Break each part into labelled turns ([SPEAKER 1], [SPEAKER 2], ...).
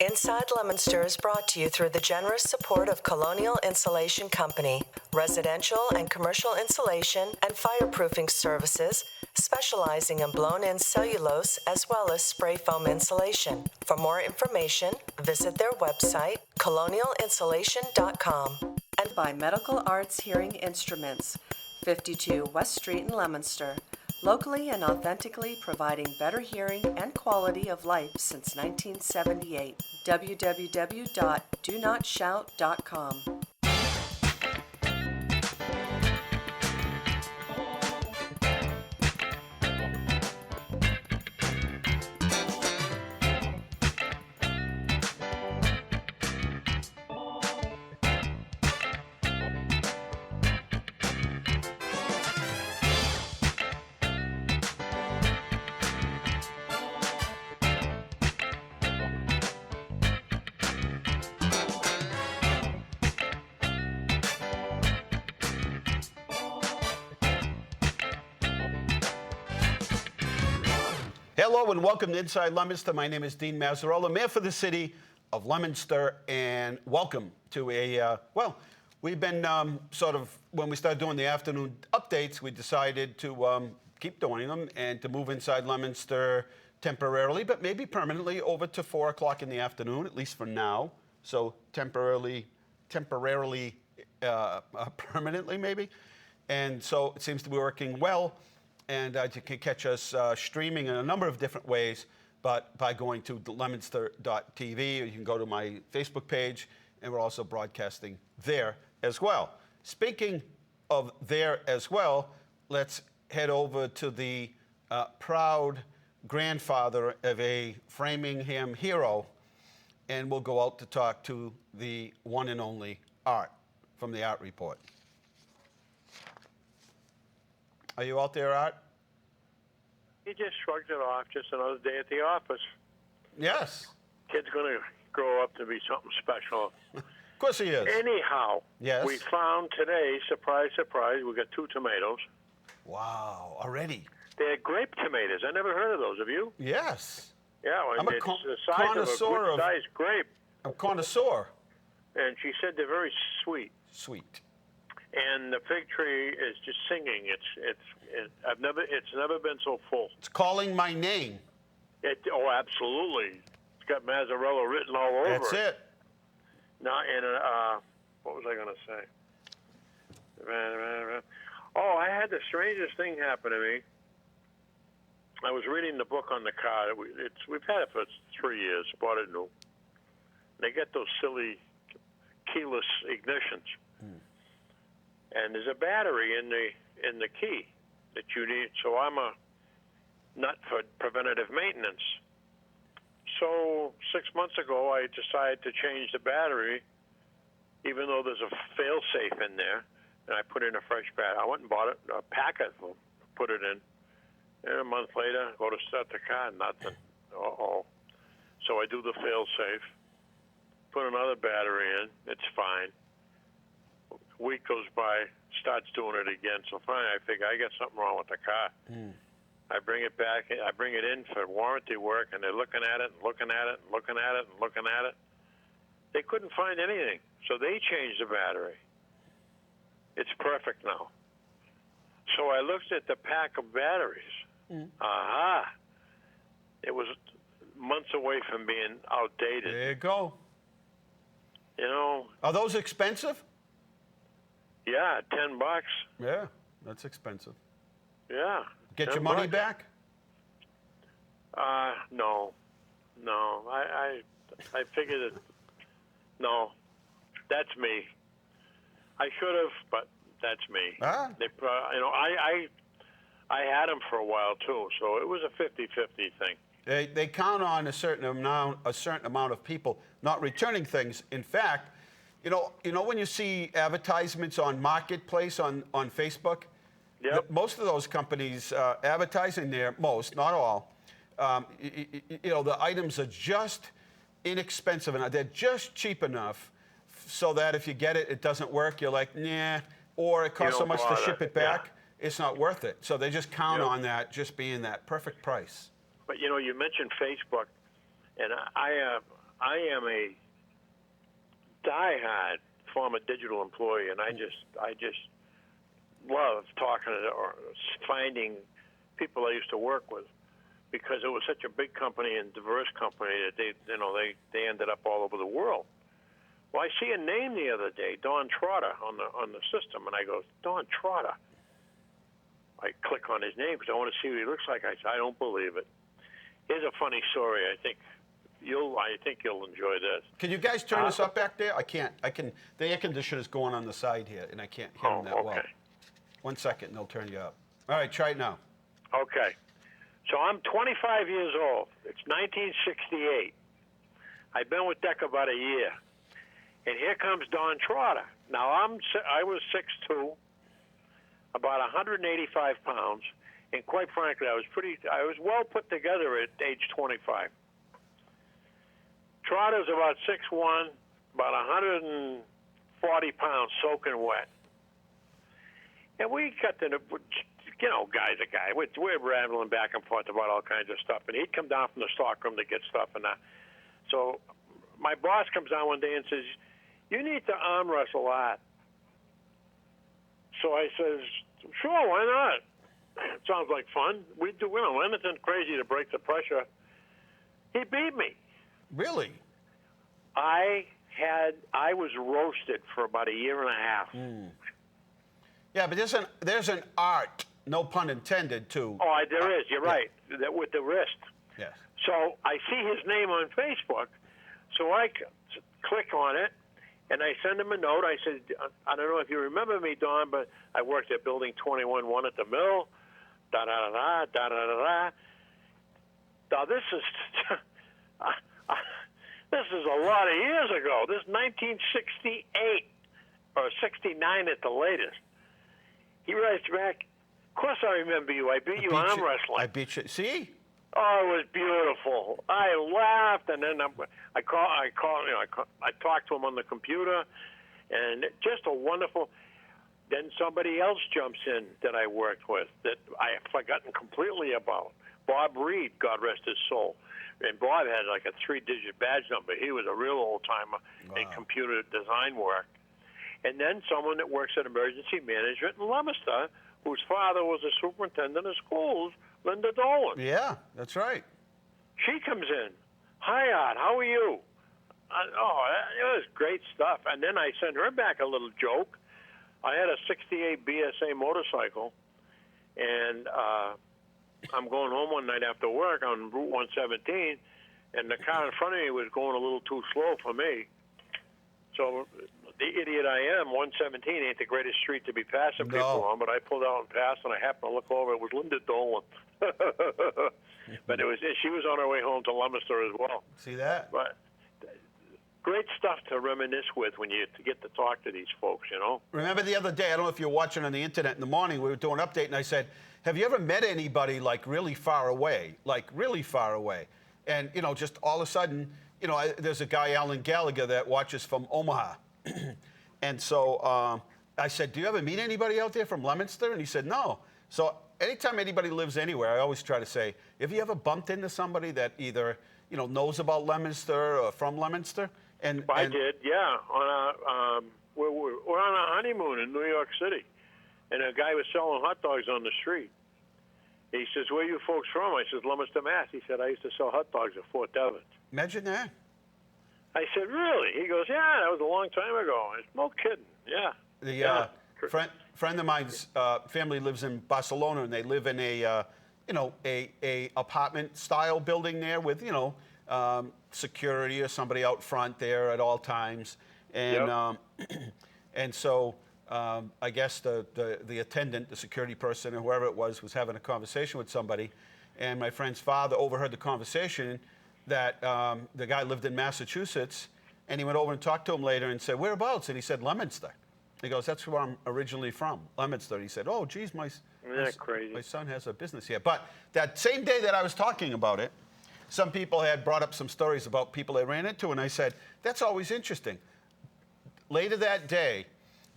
[SPEAKER 1] Inside Leominster is brought to you through the generous support of Colonial Insulation Company, residential and commercial insulation and fireproofing services, specializing in blown-in cellulose as well as spray foam insulation. For more information, visit their website, colonialinsulation.com. And by Medical Arts Hearing Instruments, 52 West Street in Leominster, locally and authentically providing better hearing and quality of life since 1978. www.donotshout.com.
[SPEAKER 2] Hello and welcome to Inside Leominster. My name is Dean Mazzarola, Mayor for the City of Leominster, and welcome to we've been when we started doing the afternoon updates, we decided to keep doing them and to move Inside Leominster temporarily, but maybe permanently over to 4 o'clock in the afternoon, at least for now. So temporarily, permanently maybe. And so it seems to be working well. And you can catch us streaming in a number of different ways, but by going to leominster.tv, you can go to my Facebook page, and we're also broadcasting there as well. Speaking of there as well, let's head over to the proud grandfather of a Framingham hero, and we'll go out to talk to the one and only Art from the Art Report. Are you out there, Art?
[SPEAKER 3] He just shrugged it off. Just another day at the office.
[SPEAKER 2] Yes.
[SPEAKER 3] Kid's going to grow up to be something special.
[SPEAKER 2] Of course he is.
[SPEAKER 3] Anyhow,
[SPEAKER 2] yes.
[SPEAKER 3] We found today, surprise, surprise, we got 2 tomatoes.
[SPEAKER 2] Wow, already?
[SPEAKER 3] They're grape tomatoes. I never heard of those. Have you?
[SPEAKER 2] Yes.
[SPEAKER 3] Yeah, well,
[SPEAKER 2] I'm a
[SPEAKER 3] it's the size of a good-sized grape.
[SPEAKER 2] I'm a connoisseur.
[SPEAKER 3] And she said they're very sweet.
[SPEAKER 2] Sweet.
[SPEAKER 3] And the fig tree is just singing. It's never been so full.
[SPEAKER 2] It's calling my name.
[SPEAKER 3] Oh, absolutely. It's got Mazzarella written all over
[SPEAKER 2] That's it.
[SPEAKER 3] Now, what was I going to say? Oh, I had the strangest thing happen to me. I was reading the book on the car. We've had it for 3 years. Bought it new. They get those silly keyless ignitions. And there's a battery in the key that you need. So I'm a nut for preventative maintenance. So 6 months ago, I decided to change the battery, even though there's a fail-safe in there, and I put in a fresh battery. I went and bought it, a packet, put it in. And a month later, go to start the car, nothing. Uh-oh. So I do the fail-safe, put another battery in. It's fine. Week goes by, starts doing it again. So finally, I figure I got something wrong with the car. I bring it back. I bring it in for warranty work, and they're looking at it, and looking at it, and looking at it, and looking at it. They couldn't find anything, so they changed the battery. It's perfect now. So I looked at the pack of batteries. Aha! It was months away from being outdated.
[SPEAKER 2] There you go.
[SPEAKER 3] You know.
[SPEAKER 2] Are those expensive?
[SPEAKER 3] Yeah, $10.
[SPEAKER 2] Yeah, that's expensive.
[SPEAKER 3] Yeah.
[SPEAKER 2] Get your money back?
[SPEAKER 3] No. I figured it. No, that's me. I should have, but that's me. They, I had them for a while too, so it was a 50-50 thing.
[SPEAKER 2] They count on a certain amount of people not returning things. In fact, you know when you see advertisements on Marketplace on Facebook,
[SPEAKER 3] yep.
[SPEAKER 2] Most of those companies advertising there, most, not all, the items are just inexpensive and they're just cheap enough so that if you get it, it doesn't work. You're like, nah, or it costs so much to ship it back. it's not worth it. So they just count on that just being that perfect price.
[SPEAKER 3] But you mentioned Facebook, and I am a diehard former digital employee, and I just love talking to or finding people I used to work with, because it was such a big company and diverse company that they ended up all over the world. Well, I see a name the other day, Don Trotter, on the system, and I go, Don Trotter. I click on his name because I want to see what he looks like. I said, I don't believe it. Here's a funny story. I think you'll enjoy this.
[SPEAKER 2] Can you guys turn this up back there? I can't. The air conditioner's going on the side here, and I can't hear them that well. 1 second, and they'll turn you up. All right, try it now.
[SPEAKER 3] Okay. So I'm 25 years old. It's 1968. I've been with Deck about a year. And here comes Don Trotter. Now, I was 6'2", about 185 pounds, and quite frankly, I was well put together at age 25. Trotter's about 6'1", about 140 pounds soaking wet. And we got to, guy's a guy. We're rambling back and forth about all kinds of stuff. And he'd come down from the stockroom to get stuff and that. So my boss comes down one day and says, you need to arm wrestle Art. So I says, sure, why not? It sounds like fun. We do, anything crazy to break the pressure. He beat me.
[SPEAKER 2] Really?
[SPEAKER 3] I was roasted for about a year and a half.
[SPEAKER 2] Yeah, but there's an art, no pun intended, to.
[SPEAKER 3] Oh, there is. You're right. That with the wrist.
[SPEAKER 2] Yes.
[SPEAKER 3] So I see his name on Facebook. So I click on it, and I send him a note. I said, I don't know if you remember me, Don, but I worked at Building 21-1 at the mill. Da-da-da-da, da-da-da-da. Now, this is this is a lot of years ago. This is 1968 or 69 at the latest. He writes back, of course I remember you. I beat you arm wrestling.
[SPEAKER 2] I beat you. See?
[SPEAKER 3] Oh, it was beautiful. I laughed, and then I talked to him on the computer, and just a wonderful. Then somebody else jumps in that I worked with that I have forgotten completely about. Bob Reed, God rest his soul. And Bob had like a 3-digit badge number. He was a real old-timer in computer design work. And then someone that works at emergency management in Leominster, whose father was a superintendent of schools, Linda Dolan.
[SPEAKER 2] Yeah, that's right.
[SPEAKER 3] She comes in. Hi, Art, how are you? It was great stuff. And then I sent her back a little joke. I had a 68 BSA motorcycle, and I'm going home one night after work on Route 117, and the car in front of me was going a little too slow for me. So the idiot I am, 117 ain't the greatest street to be passing people on, but I pulled out and passed, and I happened to look over. It was Linda Dolan. But she was on her way home to Leominster as well.
[SPEAKER 2] See that?
[SPEAKER 3] But great stuff to reminisce with when you get to talk to these folks,
[SPEAKER 2] Remember the other day, I don't know if you're watching on the internet in the morning, we were doing an update, and I said, have you ever met anybody like really far away? Like really far away? And, just all of a sudden, there's a guy, Alan Gallagher, that watches from Omaha. And so I said, do you ever meet anybody out there from Leominster? And he said, no. So anytime anybody lives anywhere, I always try to say, have you ever bumped into somebody that either, knows about Leominster or from Leominster?
[SPEAKER 3] I did, yeah. We're on a honeymoon in New York City, and a guy was selling hot dogs on the street. He says, where are you folks from? I said, Leominster, Mass. He said, I used to sell hot dogs at Fort Devens.
[SPEAKER 2] Imagine that.
[SPEAKER 3] I said, really? He goes, yeah, that was a long time ago. I said, no kidding, yeah.
[SPEAKER 2] The friend of mine's family lives in Barcelona, and they live in a apartment style building there with security or somebody out front there at all times, and and so I guess the attendant, the security person, or whoever it was having a conversation with somebody, and my friend's father overheard the conversation that the guy lived in Massachusetts, and he went over and talked to him later and said, whereabouts? And he said, Leominster. He goes, that's where I'm originally from, Leominster. He said, oh, geez, my son has a business here. But that same day that I was talking about it, some people had brought up some stories about people they ran into, and I said, that's always interesting. Later that day,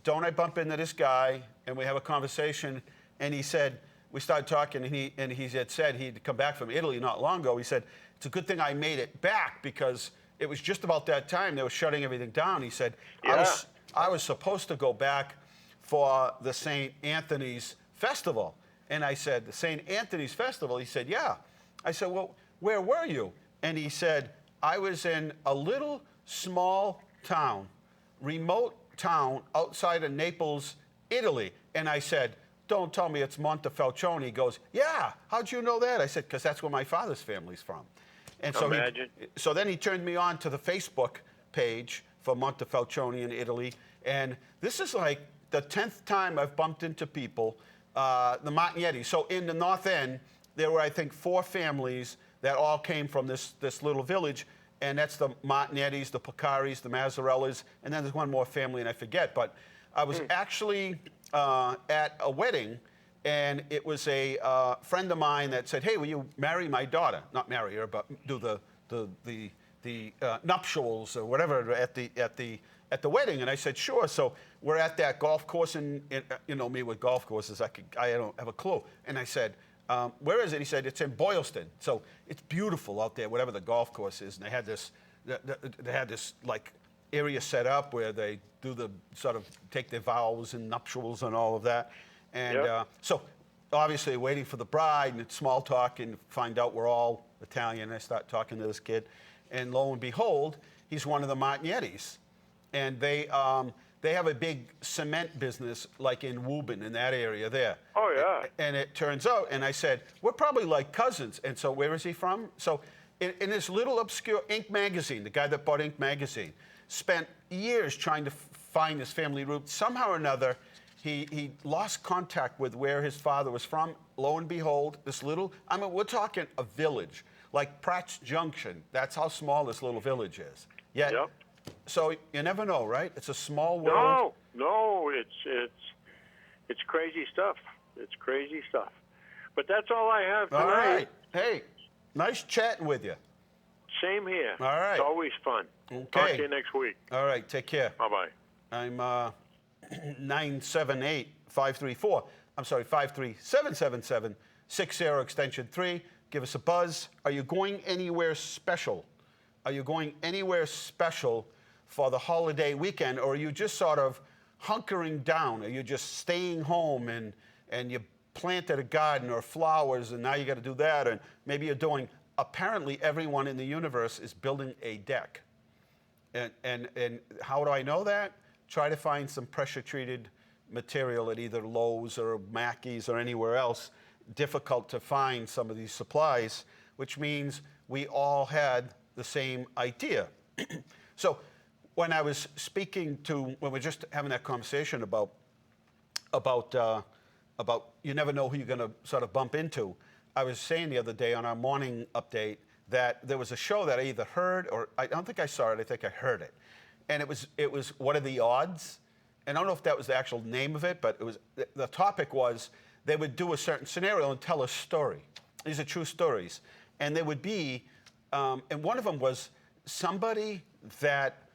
[SPEAKER 2] don't I bump into this guy, and we have a conversation, And he said, we started talking, and he had said he'd come back from Italy not long ago. He said, it's a good thing I made it back because it was just about that time they were shutting everything down. He said, I was supposed to go back for the St. Anthony's Festival. And I said, the St. Anthony's Festival? He said, yeah. I said, well, where were you? And he said, I was in a little small town, remote town outside of Naples, Italy. And I said, don't tell me it's Montefalcione. He goes, yeah, how'd you know that? I said, because that's where my father's family's from. And so then he turned me on to the Facebook page for Montefalcione in Italy. And this is like the 10th time I've bumped into people, the Martignetti. So in the North End, there were, I think, 4 families that all came from this little village. And that's the Martignettis, the Poccaris, the Mazzarellas, and then there's one more family, and I forget. But I was actually at a wedding, and it was a friend of mine that said, hey, will you marry my daughter? Not marry her, but do the nuptials or whatever at the wedding. And I said, sure. So we're at that golf course, and you know me with golf courses, I don't have a clue. And I said, where is it? He said, it's in Boylston. So it's beautiful out there, whatever the golf course is. And they had this like area set up where they do the sort of take their vows and nuptials and all of that. And so obviously waiting for the bride and small talk and find out we're all Italian. I start talking to this kid, and lo and behold, he's one of the Martignettis. And they have a big cement business like in Woburn, in that area there.
[SPEAKER 3] Oh, yeah.
[SPEAKER 2] And it turns out, and I said, we're probably like cousins. And so where is he from? So in this little obscure Inc. magazine, the guy that bought Inc. magazine, spent years trying to find his family roots. Somehow or another, he lost contact with where his father was from. Lo and behold, this little, I mean, we're talking a village, like Pratt's Junction. That's how small this little village is. Yet, so you never know, right? It's a small world.
[SPEAKER 3] No, it's crazy stuff. It's crazy stuff. But that's all I have tonight.
[SPEAKER 2] All right. Hey, nice chatting with you.
[SPEAKER 3] Same here.
[SPEAKER 2] All right.
[SPEAKER 3] It's always fun.
[SPEAKER 2] Okay.
[SPEAKER 3] Talk to you next week.
[SPEAKER 2] All right. Take care.
[SPEAKER 3] Bye-bye.
[SPEAKER 2] I'm 978-534. I'm sorry, 53777-60 extension 3. Give us a buzz. Are you going anywhere special? Are you going anywhere special for the holiday weekend, or are you just sort of hunkering down? Are you just staying home and you planted a garden or flowers and now you got to do that? And maybe you're doing, apparently everyone in the universe is building a deck. And how do I know that? Try to find some pressure-treated material at either Lowe's or Mackey's or anywhere else. Difficult to find some of these supplies, which means we all had the same idea. So when I was speaking to, when we were just having that conversation about you never know who you're going to sort of bump into, I was saying the other day on our morning update that there was a show that I either heard or I don't think I saw it, I think I heard it. And it was What Are the Odds? And I don't know if that was the actual name of it, but it was, the topic was they would do a certain scenario and tell a story. These are true stories. And there would be, and one of them was somebody that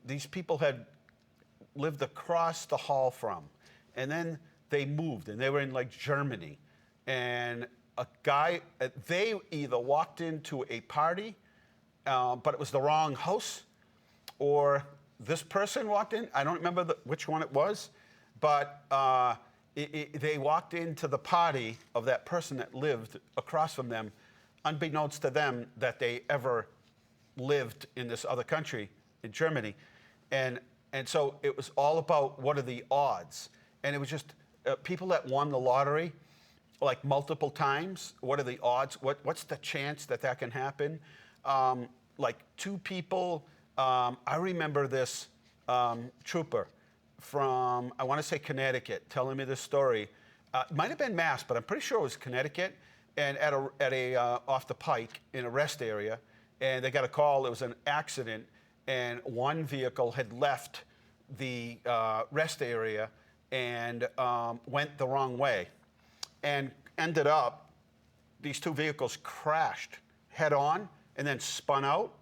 [SPEAKER 2] these people had lived across the hall from. And then they moved, and they were in like Germany. And a guy, they either walked into a party, but it was the wrong house, or this person walked in. I don't remember which one it was, but they walked into the party of that person that lived across from them, unbeknownst to them that they ever lived in this other country, in Germany. And so it was all about what are the odds. And it was just people that won the lottery, like multiple times. What are the odds? What's the chance that can happen? Like 2 people. I remember this trooper from, I want to say Connecticut, telling me this story. It might have been Mass, but I'm pretty sure it was Connecticut. And at a off the Pike in a rest area, and they got a call. It was an accident, and one vehicle had left the rest area and went the wrong way, and ended up, these 2 vehicles crashed head on and then spun out.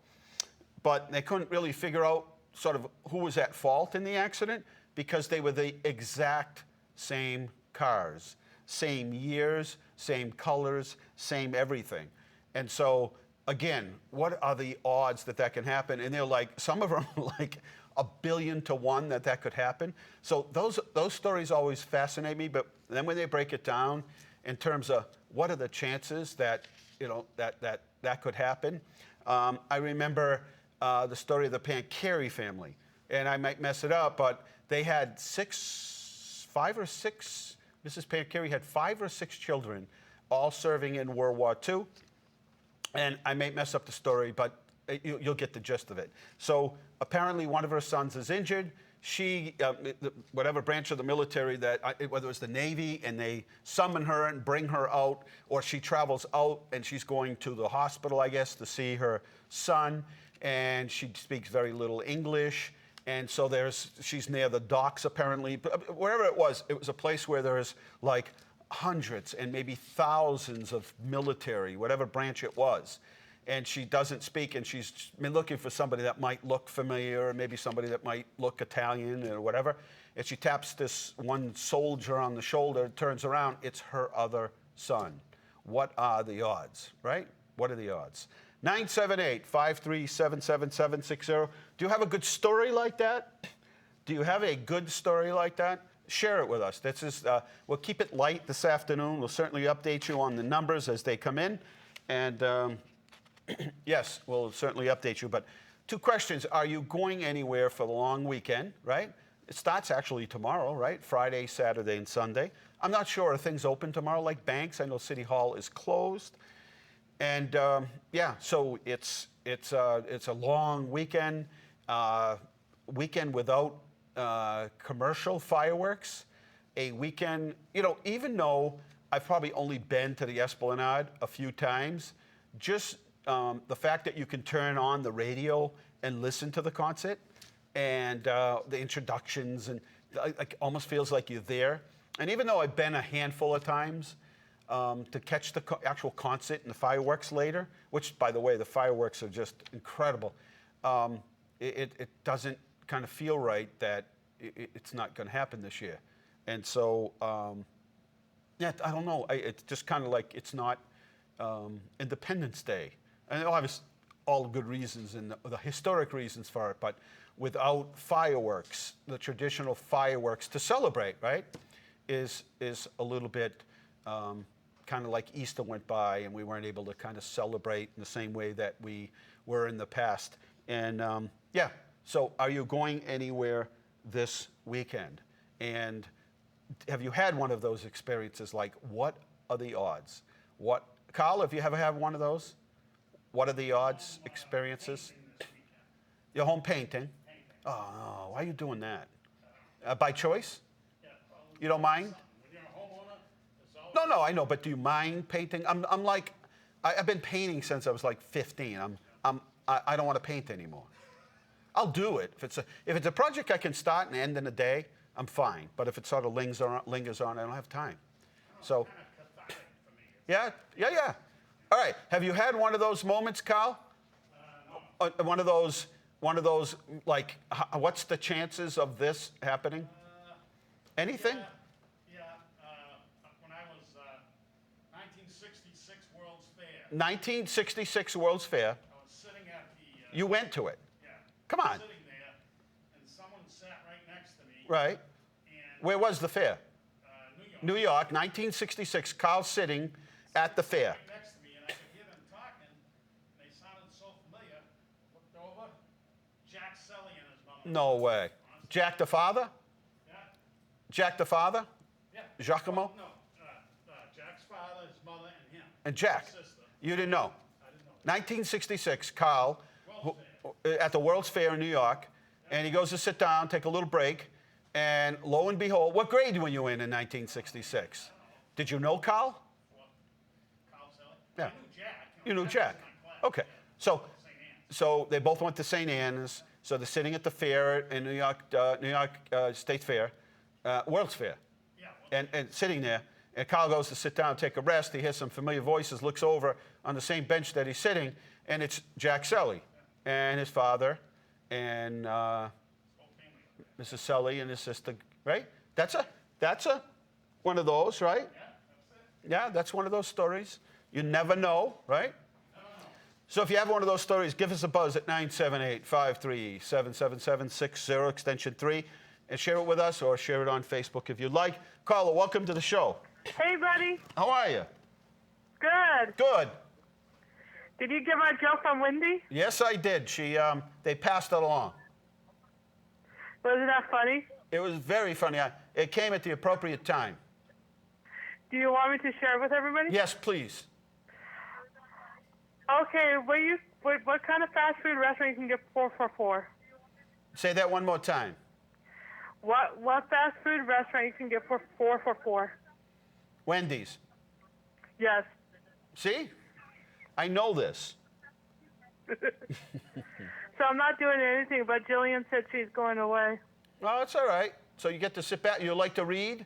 [SPEAKER 2] But they couldn't really figure out sort of who was at fault in the accident because they were the exact same cars, same years, same colors, same everything. And so, again, what are the odds that that can happen? And they're like, some of them are like 1,000,000,000 to 1 that that could happen. So those stories always fascinate me. But then when they break it down in terms of what are the chances that, you know, that could happen. I remember the story of the Pancari family. And I might mess it up, but they had 5 or 6, Mrs. Pancari had 5 or 6 children, all serving in World War II. And I may mess up the story, but you'll get the gist of it. So apparently one of her sons is injured. She, whatever branch of the military that, whether it was the Navy, and they summon her and bring her out, or she travels out and she's going to the hospital, I guess, to see her son. And she speaks very little English. And so she's near the docks, apparently. But wherever it was a place where there's like hundreds and maybe thousands of military, whatever branch it was. And she doesn't speak, and she's been looking for somebody that might look familiar, or maybe somebody that might look Italian or whatever. And she taps this one soldier on the shoulder, turns around, it's her other son. What are the odds, right? What are the odds? 978-537-7760. Do you have a good story like that? Do you have a good story like that? Share it with us. This is, we'll keep it light this afternoon. We'll certainly update you on the numbers as they come in. And yes, we'll certainly update you. But 2 questions. Are you going anywhere for the long weekend, right? It starts actually tomorrow, right? Friday, Saturday, and Sunday. I'm not sure. Are things open tomorrow like banks? I know City Hall is closed. And yeah, so it's a long weekend, weekend without commercial fireworks, a weekend, you know, even though I've probably only been to the Esplanade a few times, just the fact that you can turn on the radio and listen to the concert and the introductions, and it almost feels like you're there. And even though I've been a handful of times, to catch the actual concert and the fireworks later, which, by the way, the fireworks are just incredible. It doesn't kind of feel right that it's not going to happen this year. And so, yeah, I don't know. It's just kind of like it's not Independence Day. And obviously, all good reasons and the historic reasons for it, but without fireworks, the traditional fireworks to celebrate, right, is a little bit kind of like Easter went by and we weren't able to kind of celebrate in the same way that we were in the past. And yeah, so are you going anywhere this weekend? And have you had one of those experiences? Like, what are the odds? Carl, have you ever had one of those? What are the odds experiences? You're home painting? Oh, no. Why are you doing that? By choice? You don't mind? No, I know, but do you mind painting? I'm like, I've been painting since I was like 15. I don't want to paint anymore. I'll do it. If it's a project I can start and end in a day, I'm fine. But if it sort of lingers on, I don't have time. So, yeah. All right. Have you had one of those moments, Carl? No. One of those, like, what's the chances of this happening? Anything?
[SPEAKER 4] Yeah. When I was 1966 World's Fair.
[SPEAKER 2] 1966 World's Fair.
[SPEAKER 4] I was sitting at the...
[SPEAKER 2] You went to it?
[SPEAKER 4] Yeah.
[SPEAKER 2] Come on.
[SPEAKER 4] Sitting there, and someone sat right next to me.
[SPEAKER 2] Right.
[SPEAKER 4] And,
[SPEAKER 2] Where was the fair?
[SPEAKER 4] New York.
[SPEAKER 2] New York, 1966. Carl sitting at the fair.
[SPEAKER 4] Right next to me, and I could hear them talking, and they sounded so familiar. Looked over, Jack Selly and his mother.
[SPEAKER 2] No way. Jack the father?
[SPEAKER 4] Yeah.
[SPEAKER 2] Jack the father?
[SPEAKER 4] Yeah.
[SPEAKER 2] Giacomo?
[SPEAKER 4] No. Jack's father, his mother, and him.
[SPEAKER 2] And Jack?
[SPEAKER 4] His sister.
[SPEAKER 2] You didn't know?
[SPEAKER 4] I didn't know.
[SPEAKER 2] 1966, Carl, at the World's Fair in New York, and he goes to sit down, take a little break, and lo and behold, what grade were you in 1966? Did you know Carl?
[SPEAKER 4] Carl Selly?
[SPEAKER 2] Yeah.
[SPEAKER 4] I knew Jack.
[SPEAKER 2] You knew Jack.
[SPEAKER 4] was my class.
[SPEAKER 2] Okay. So they both went to St. Anne's. So they're sitting at the fair in New York State Fair, World's Fair,
[SPEAKER 4] Yeah.
[SPEAKER 2] and sitting there. And Carl goes to sit down, take a rest. He hears some familiar voices, looks over on the same bench that he's sitting, and it's Jack Selly and his father and Mrs. Selly and his sister. Right? That's a One of those, right? Yeah, that's one of those stories. You never know, right? So if you have one of those stories, give us a buzz at 978-537-7760, extension 3, and share it with us or share it on Facebook if you'd like. Carla, welcome to the show.
[SPEAKER 5] Hey, buddy.
[SPEAKER 2] How are you?
[SPEAKER 5] Good.
[SPEAKER 2] Good.
[SPEAKER 5] Did you get my joke on Wendy?
[SPEAKER 2] Yes, I did. They passed it along.
[SPEAKER 5] Wasn't that funny?
[SPEAKER 2] It was very funny. It came at the appropriate time.
[SPEAKER 5] Do you want me to share it with everybody?
[SPEAKER 2] Yes, please.
[SPEAKER 5] Okay, what kind of fast food restaurant you can get 4 for 4?
[SPEAKER 2] Say that one more time.
[SPEAKER 5] What fast food restaurant you can get for 4 for 4?
[SPEAKER 2] Wendy's.
[SPEAKER 5] Yes.
[SPEAKER 2] See? I know this.
[SPEAKER 5] So I'm not doing anything, but Jillian said she's going away.
[SPEAKER 2] Oh, it's all right. So you get to sit back. You like to read?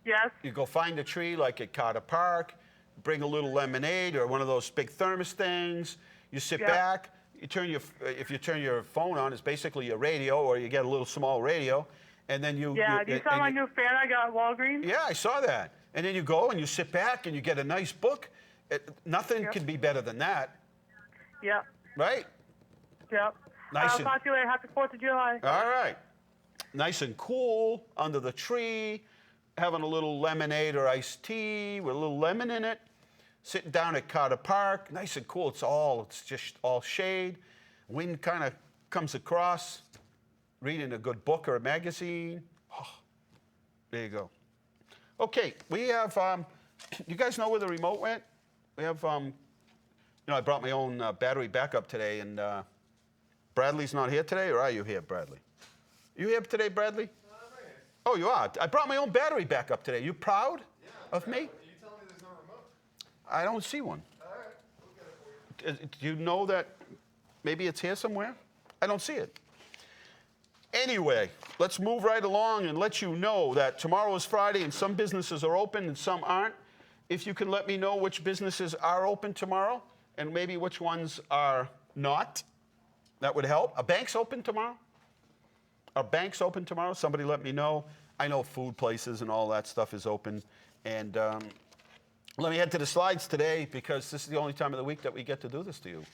[SPEAKER 5] Yes.
[SPEAKER 2] You go find a tree like at Carter Park, bring a little lemonade or one of those big thermos things. You sit back. If you turn your phone on, it's basically a radio, or you get a little small radio, and then you.
[SPEAKER 5] Yeah. You saw my new fan I got at Walgreens?
[SPEAKER 2] Yeah, I saw that. And then you go and you sit back and you get a nice book. Nothing can be better than that.
[SPEAKER 5] Yep.
[SPEAKER 2] Right?
[SPEAKER 5] Yep.
[SPEAKER 2] Nice
[SPEAKER 5] I'll talk to you later. Happy 4th of July.
[SPEAKER 2] All right. Nice and cool under the tree, having a little lemonade or iced tea with a little lemon in it, sitting down at Carter Park, nice and cool. It's just all shade. Wind kind of comes across, reading a good book or a magazine. Oh, there you go. Okay, we have, you guys know where the remote went? We have, I brought my own battery backup today, and Bradley's not here today, or are you here, Bradley? You here today, Bradley?
[SPEAKER 6] I'm right here.
[SPEAKER 2] Oh, you are? I brought my own battery backup today. You proud of me?
[SPEAKER 6] You tell me there's no remote.
[SPEAKER 2] I don't see one.
[SPEAKER 6] All right, we'll get it for you.
[SPEAKER 2] Do you know that maybe it's here somewhere? I don't see it. Anyway, let's move right along and let you know that tomorrow is Friday and some businesses are open and some aren't. If you can let me know which businesses are open tomorrow and maybe which ones are not, that would help. Are banks open tomorrow? Are banks open tomorrow? Somebody let me know. I know food places and all that stuff is open. And let me head to the slides today because this is the only time of the week that we get to do this to you.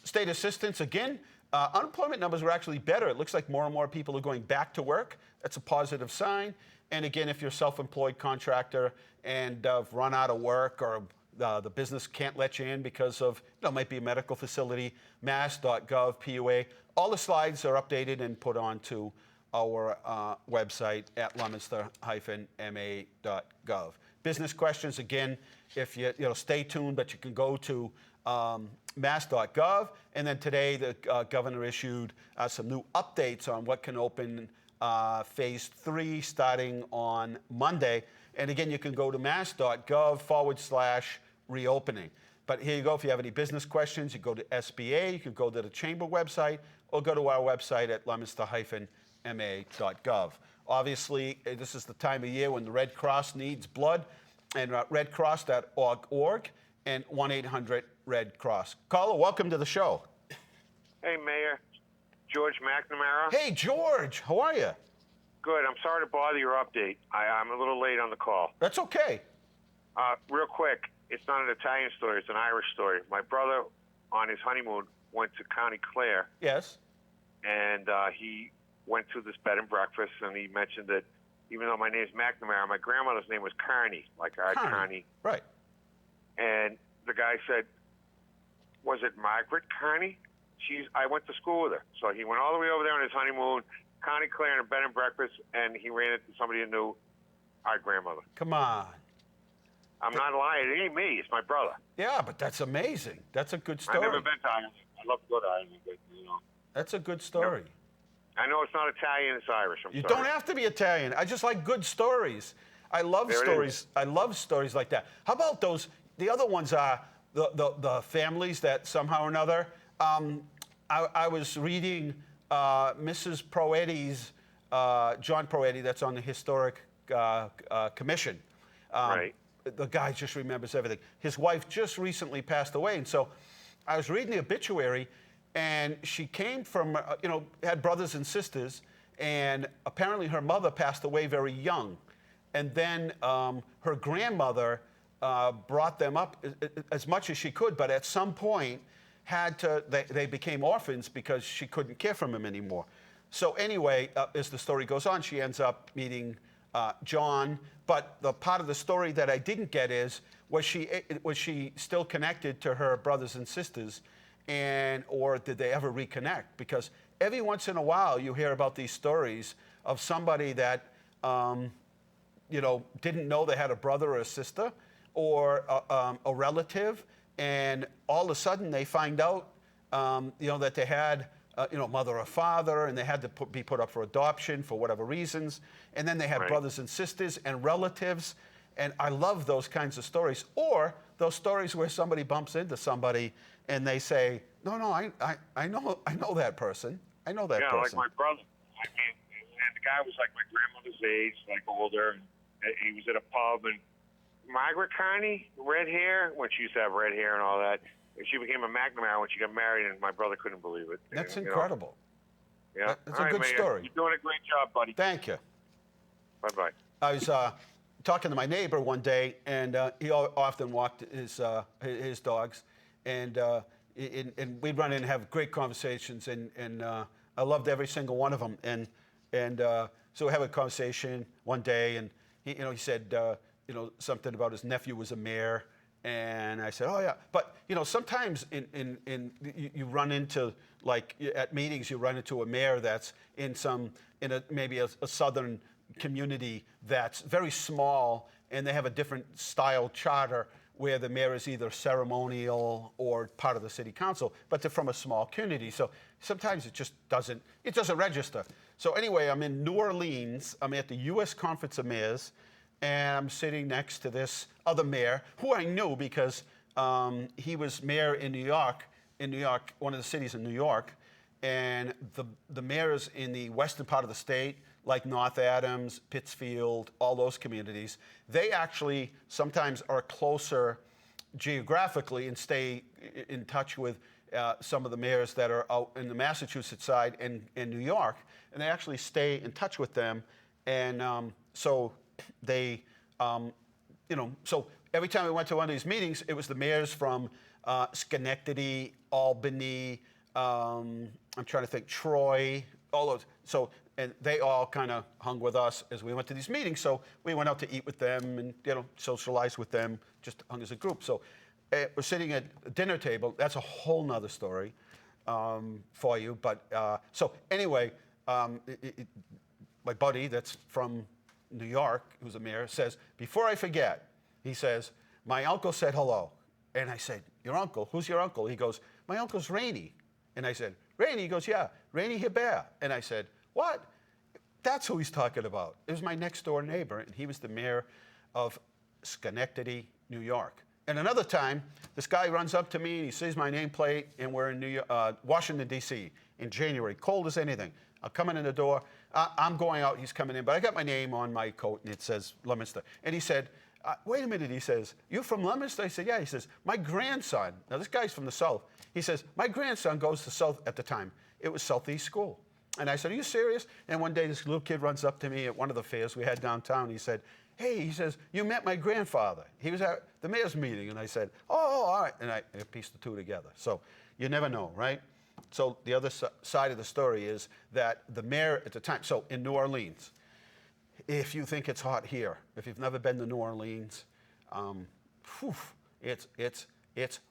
[SPEAKER 2] State assistance, again, unemployment numbers were actually better. It looks like more and more people are going back to work. That's a positive sign. And again, if you're a self-employed contractor and run out of work or the business can't let you in because of, might be a medical facility, mass.gov, PUA. All the slides are updated and put onto our website at leominster-ma.gov. Business questions, again, if you stay tuned, but you can go to mass.gov. And then today, the governor issued some new updates on what can open phase 3 starting on Monday. And again, you can go to mass.gov/reopening. But here you go. If you have any business questions, you go to SBA, you can go to the chamber website, or go to our website at leominster-ma.gov. Obviously, this is the time of year when the Red Cross needs blood, and redcross.org and 1-800-RED-CROSS. Carla, welcome to the show.
[SPEAKER 3] Hey, Mayor. George McNamara.
[SPEAKER 2] Hey, George. How are you?
[SPEAKER 3] Good. I'm sorry to bother your update. I'm a little late on the call.
[SPEAKER 2] That's okay.
[SPEAKER 3] Real quick, it's not an Italian story. It's an Irish story. My brother, on his honeymoon, went to County Clare.
[SPEAKER 2] Yes.
[SPEAKER 3] And he went to this bed and breakfast, and he mentioned that even though my name's McNamara, my grandmother's name was Carney, like Art Carney.
[SPEAKER 2] Right.
[SPEAKER 3] And the guy said, was it Margaret Carney? I went to school with her. So he went all the way over there on his honeymoon, County Clare in a bed and breakfast, and he ran into somebody who knew our grandmother.
[SPEAKER 2] Come on.
[SPEAKER 3] I'm not lying. It ain't me. It's my brother.
[SPEAKER 2] Yeah, but that's amazing. That's a good story.
[SPEAKER 3] I've never been to Ireland. I'd love to go to Ireland, but,
[SPEAKER 2] That's a good story.
[SPEAKER 3] I know it's not Italian. It's Irish. I'm
[SPEAKER 2] You
[SPEAKER 3] sorry.
[SPEAKER 2] don't have to be Italian. I just like good stories. I love stories. I love stories like that. How about those? The other ones are the families that somehow or another. I was reading Mrs. Proetti's, John Proetti, that's on the Historic Commission.
[SPEAKER 3] Right.
[SPEAKER 2] The guy just remembers everything. His wife just recently passed away, and so I was reading the obituary, and she came from, had brothers and sisters, And apparently her mother passed away very young. And then her grandmother brought them up as much as she could, but at some point they became orphans because she couldn't care for them anymore. So anyway, as the story goes on, she ends up meeting John. But the part of the story that I didn't get is, was she still connected to her brothers and sisters, or did they ever reconnect? Because every once in a while you hear about these stories of somebody that didn't know they had a brother or a sister or a relative, and all of a sudden they find out that they had mother or father, and they had to be put up for adoption for whatever reasons, and then they have brothers and sisters and relatives. And I love those kinds of stories, or those stories where somebody bumps into somebody and they say, no, I know that person. I know that person.
[SPEAKER 3] Yeah, like my brother. I mean, and the guy was like my grandmother's age, like older, and he was at a pub, and Margaret Carney, red hair, when she used to have red hair and all that, and she became a McNamara when she got married, and my brother couldn't believe it.
[SPEAKER 2] That's incredible.
[SPEAKER 3] Yeah.
[SPEAKER 2] That's a good story.
[SPEAKER 3] You're doing a great job, buddy.
[SPEAKER 2] Thank you.
[SPEAKER 3] Bye-bye.
[SPEAKER 2] I was talking to my neighbor one day, and he often walked his dogs, and we'd run in and have great conversations, and I loved every single one of them. And so we had a conversation one day, and he said something about his nephew was a mayor, and I said, oh yeah, but sometimes you run into, like at meetings, you run into a mayor that's maybe a southern community that's very small, and they have a different style charter where the mayor is either ceremonial or part of the city council, but they're from a small community. So sometimes it just doesn't register. So anyway, I'm in New Orleans. I'm at the U.S. Conference of Mayors, and I'm sitting next to this other mayor who I knew because he was mayor in New York, one of the cities in New York, and the mayors in the western part of the state, like North Adams, Pittsfield, all those communities, they actually sometimes are closer geographically and stay in touch with some of the mayors that are out in the Massachusetts side and in New York, and they actually stay in touch with them. And so they, so every time we went to one of these meetings, it was the mayors from Schenectady, Albany, I'm trying to think, Troy, all those. So, and they all kind of hung with us as we went to these meetings. So we went out to eat with them and socialize with them, just hung as a group. So we're sitting at a dinner table. That's a whole nother story for you. But so anyway, my buddy that's from New York, who's a mayor, says, before I forget, he says, my uncle said hello. And I said, your uncle? Who's your uncle? He goes, my uncle's Rainey. And I said, Rainey? He goes, yeah, Rainey Hebert. And I said, what? That's who he's talking about. It was my next door neighbor, and he was the mayor of Schenectady, New York. And another time, this guy runs up to me, and he sees my nameplate, and we're in Washington, D.C. in January, cold as anything. I'm coming in the door. I'm going out, he's coming in, but I got my name on my coat, and it says Leominster. And he said, wait a minute, he says, you from Leominster? I said, yeah. He says, my grandson, now this guy's from the South. He says, my grandson goes to South at the time. It was Southeast School. And I said, are you serious? And one day this little kid runs up to me at one of the fairs we had downtown. He said, hey, he says, you met my grandfather. He was at the mayor's meeting. And I said, oh, all right. And I pieced the two together. So you never know, right? So the other side of the story is that the mayor at the time, so in New Orleans, if you think it's hot here, if you've never been to New Orleans, it's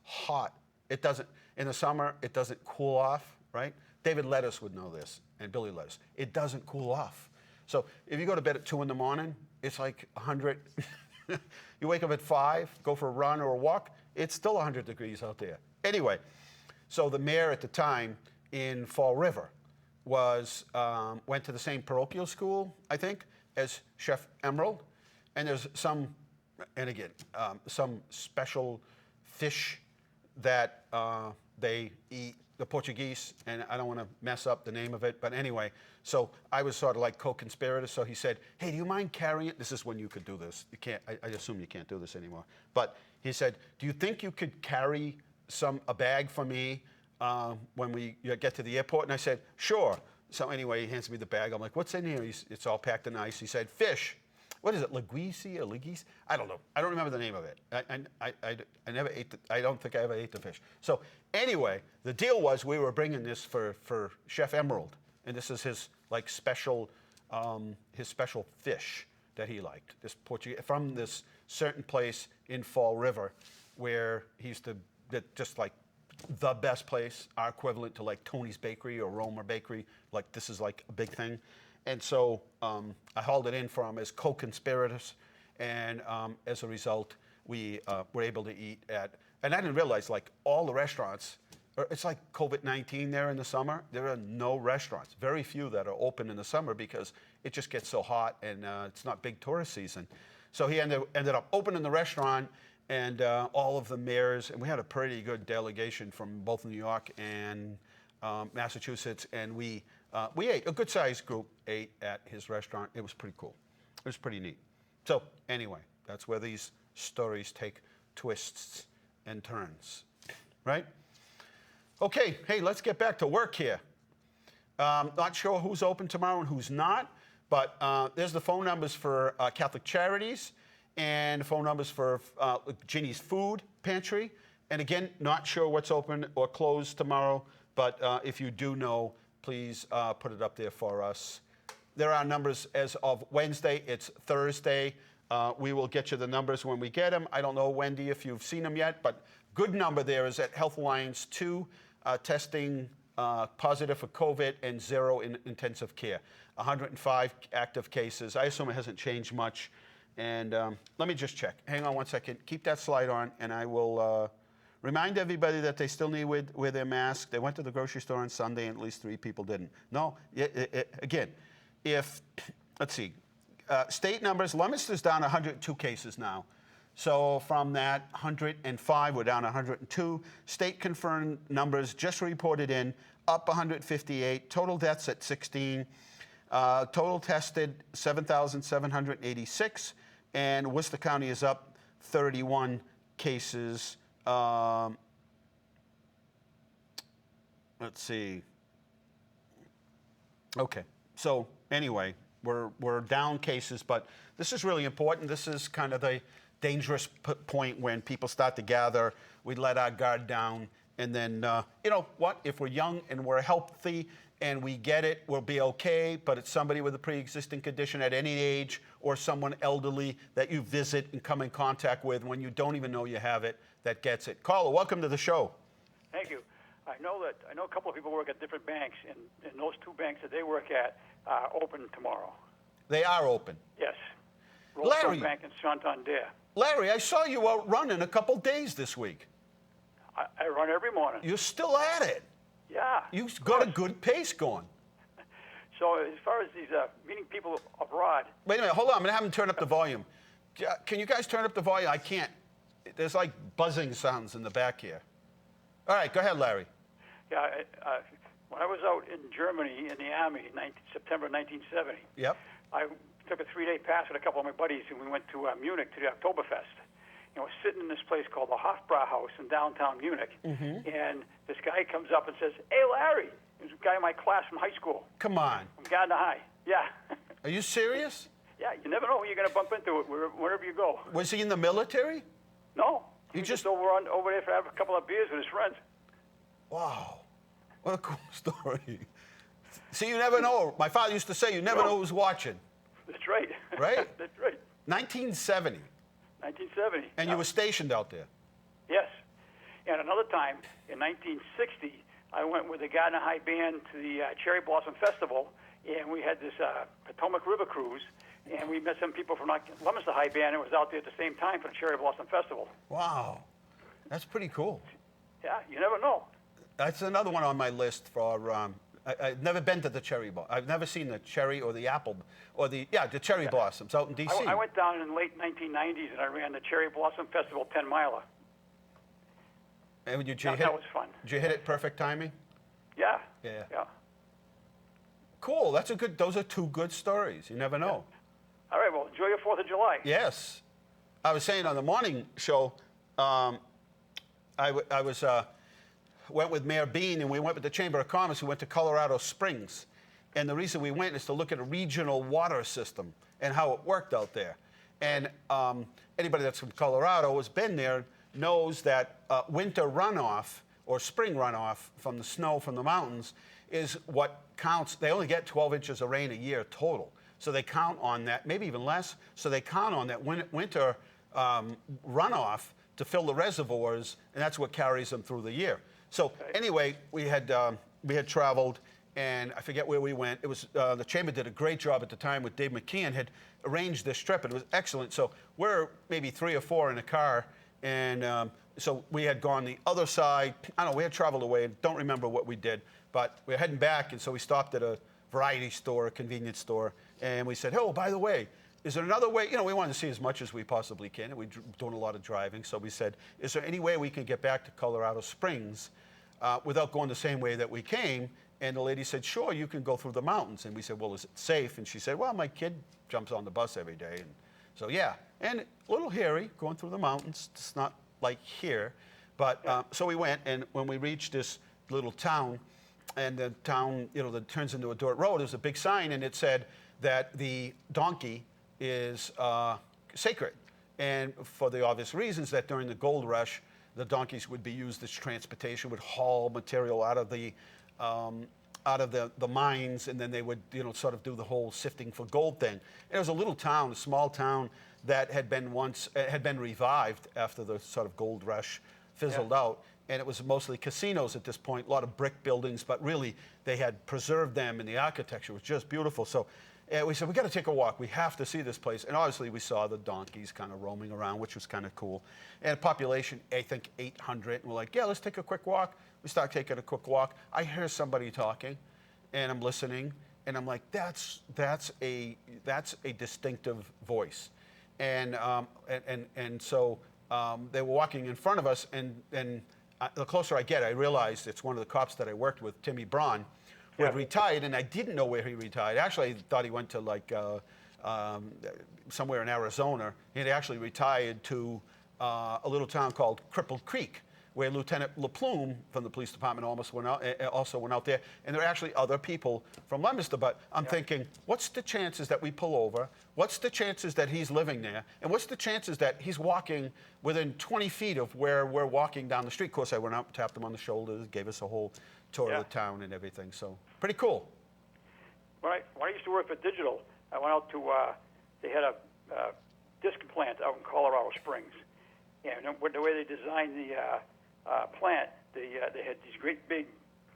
[SPEAKER 2] hot. It doesn't, in the summer, it doesn't cool off, right? David Lettuce would know this, and Billy Lettuce. It doesn't cool off. So if you go to bed at 2 in the morning, it's like 100. You wake up at 5, go for a run or a walk, it's still 100 degrees out there. Anyway, so the mayor at the time in Fall River went to the same parochial school, I think, as Chef Emerald. And there's some special fish that they eat, the Portuguese, and I don't want to mess up the name of it, but anyway, so I was sort of like co-conspirator, so he said, hey, do you mind carrying it? This is when you could do this. You can't, I assume you can't do this anymore. But he said, do you think you could carry a bag for me when we get to the airport? And I said, sure. So anyway, he hands me the bag. I'm like, what's in here? It's all packed in ice. He said, fish. What is it, Leguisi or Legis? I don't know. I don't remember the name of it. I never ate I don't think I ever ate the fish. So anyway, the deal was we were bringing this for Chef Emerald. And this is his like special fish that he liked. This Portuguese, from this certain place in Fall River where he used to, just like the best place, our equivalent to like Tony's Bakery or Romer Bakery. Like this is like a big thing. And so I hauled it in for him as co-conspirators, and as a result, we were able to eat at, and I didn't realize, like, all the restaurants, it's like COVID-19 there in the summer. There are no restaurants, very few that are open in the summer because it just gets so hot and it's not big tourist season. So he ended up opening the restaurant, and all of the mayors, and we had a pretty good delegation from both New York and Massachusetts, and we ate, a good-sized group ate at his restaurant. It was pretty cool. It was pretty neat. So anyway, that's where these stories take twists and turns, right? Okay, hey, let's get back to work here. Not sure who's open tomorrow and who's not, but there's the phone numbers for Catholic Charities and phone numbers for Ginny's Food Pantry. And again, not sure what's open or closed tomorrow, but if you do know, please put it up there for us. There are numbers as of Wednesday. It's Thursday. We will get you the numbers when we get them. I don't know, Wendy, if you've seen them yet, but good number there is at Health Alliance 2, testing positive for COVID and 0 in intensive care. 105 active cases. I assume it hasn't changed much. And let me just check. Hang on one second. Keep that slide on, and I will remind everybody that they still need to wear their mask. They went to the grocery store on Sunday, and at least 3 people didn't. No, again, let's see. State numbers, Leominster's down 102 cases now. So from that 105, we're down 102. State confirmed numbers just reported in, up 158. Total deaths at 16. Total tested, 7,786. And Worcester County is up 31 cases. Let's see. Okay, so anyway, we're down cases, but this is really important. This is kind of the dangerous point when people start to gather. We let our guard down, and then, you know what? If we're young and we're healthy and we get it, we'll be okay, but it's somebody with a pre-existing condition at any age or someone elderly that you visit and come in contact with when you don't even know you have it that gets it. Caller, welcome to the show.
[SPEAKER 7] Thank you. I know a couple of people work at different banks, and those 2 banks that they work at are open tomorrow.
[SPEAKER 2] They are open?
[SPEAKER 7] Yes.
[SPEAKER 2] Larry.
[SPEAKER 7] Bank in Santander.
[SPEAKER 2] Larry, I saw you out running a couple days this week.
[SPEAKER 7] I run every morning.
[SPEAKER 2] You're still at it.
[SPEAKER 7] Yeah.
[SPEAKER 2] You've got a good pace going.
[SPEAKER 7] So as far as these meeting people abroad.
[SPEAKER 2] Wait a minute, hold on. I'm going to have them turn up the volume. Can you guys turn up the volume? I can't. There's like buzzing sounds in the back here. All right, go ahead, Larry.
[SPEAKER 7] Yeah, when I was out in Germany in the Army in September 1970,
[SPEAKER 2] Yep.
[SPEAKER 7] I took a 3-day pass with a couple of my buddies, and we went to Munich to the Oktoberfest. And we're sitting in this place called the Hofbrauhaus in downtown Munich, and this guy comes up and says, "Hey, Larry." He's a guy in my class from high school.
[SPEAKER 2] Come on.
[SPEAKER 7] From Gardner High. Yeah.
[SPEAKER 2] Are you serious?
[SPEAKER 7] Yeah, you never know who you're going to bump into it wherever you go.
[SPEAKER 2] Was he in the military?
[SPEAKER 7] No.
[SPEAKER 2] You
[SPEAKER 7] He's
[SPEAKER 2] just-
[SPEAKER 7] just over there for have a couple of beers with his friends.
[SPEAKER 2] Wow. What a cool story. See, you never know. My father used to say, you never know who's watching.
[SPEAKER 7] That's right.
[SPEAKER 2] Right?
[SPEAKER 7] That's right.
[SPEAKER 2] 1970.
[SPEAKER 7] 1970.
[SPEAKER 2] And you were stationed out there.
[SPEAKER 7] Yes. And another time, in 1960, I went with the Gardner High Band to the Cherry Blossom Festival, and we had this Potomac River cruise, and we met some people from Leominster High Band, and was out there at the same time for the Cherry Blossom Festival.
[SPEAKER 2] Wow. That's pretty cool.
[SPEAKER 7] Yeah, you never know.
[SPEAKER 2] That's another one on my list for, I've never been to the cherry blossom. I've never seen the cherry or the apple, or the cherry blossoms out in D.C.
[SPEAKER 7] I went down in the late 1990s, and I ran the Cherry Blossom Festival 10-miler.
[SPEAKER 2] And
[SPEAKER 7] That was fun.
[SPEAKER 2] Did you hit it perfect timing?
[SPEAKER 7] Yeah.
[SPEAKER 2] Yeah.
[SPEAKER 7] Yeah.
[SPEAKER 2] Cool. Those are 2 good stories. You never know.
[SPEAKER 7] All right, well, enjoy your 4th of July.
[SPEAKER 2] Yes. I was saying on the morning show, I went with Mayor Bean, and we went with the Chamber of Commerce. We went to Colorado Springs. And the reason we went is to look at a regional water system and how it worked out there. And anybody that's from Colorado has been there knows that winter runoff or spring runoff from the snow from the mountains is what counts. They only get 12 inches of rain a year total. So they count on that, maybe even less. So they count on that winter runoff to fill the reservoirs, and that's what carries them through the year. So anyway, we had traveled, and I forget where we went. It was the chamber did a great job at the time with Dave McKeon, had arranged this trip, and it was excellent. So we're maybe 3 or 4 in a car, and so we had gone the other side. I don't know, we had traveled away. Don't remember what we did, but we were heading back, and so we stopped at a variety store, a convenience store, and we said, oh, by the way, is there another way? You know, we wanted to see as much as we possibly can, and we're doing a lot of driving, so we said, is there any way we can get back to Colorado Springs without going the same way that we came? And the lady said, sure, you can go through the mountains. And we said, well, is it safe? And she said, well, my kid jumps on the bus every day. And so, yeah, and a little hairy going through the mountains. It's not like here. But so we went, and when we reached this little town, and the town, you know, that turns into a dirt road, there's a big sign, and it said that the donkey is sacred. And for the obvious reasons that during the gold rush, the donkeys would be used as transportation, would haul material out of the mines, and then they would, you know, sort of do the whole sifting for gold thing. And it was a little town, a small town that had been revived after the sort of gold rush fizzled out. And it was mostly casinos at this point, a lot of brick buildings, but really they had preserved them, and the architecture was just beautiful. So we said, we got to take a walk. We have to see this place. And obviously we saw the donkeys kind of roaming around, which was kind of cool. And population, I think 800. And we're like, yeah, let's take a quick walk. We start taking a quick walk. I hear somebody talking, and I'm listening, and I'm like, that's a distinctive voice. And so they were walking in front of us, and the closer I get, I realized it's one of the cops that I worked with, Timmy Braun, who had retired, and I didn't know where he retired. Actually, I thought he went to like somewhere in Arizona. He had actually retired to a little town called Crippled Creek, where Lieutenant LaPlume from the police department also went out there. And there are actually other people from Leominster. But I'm thinking, what's the chances that we pull over? What's the chances that he's living there? And what's the chances that he's walking within 20 feet of where we're walking down the street? Of course, I went out and tapped him on the shoulders, gave us a whole tour of the town and everything. So pretty cool.
[SPEAKER 7] When I used to work for Digital, I went out to, they had a disc plant out in Colorado Springs. And the way they designed the plant, they had these great big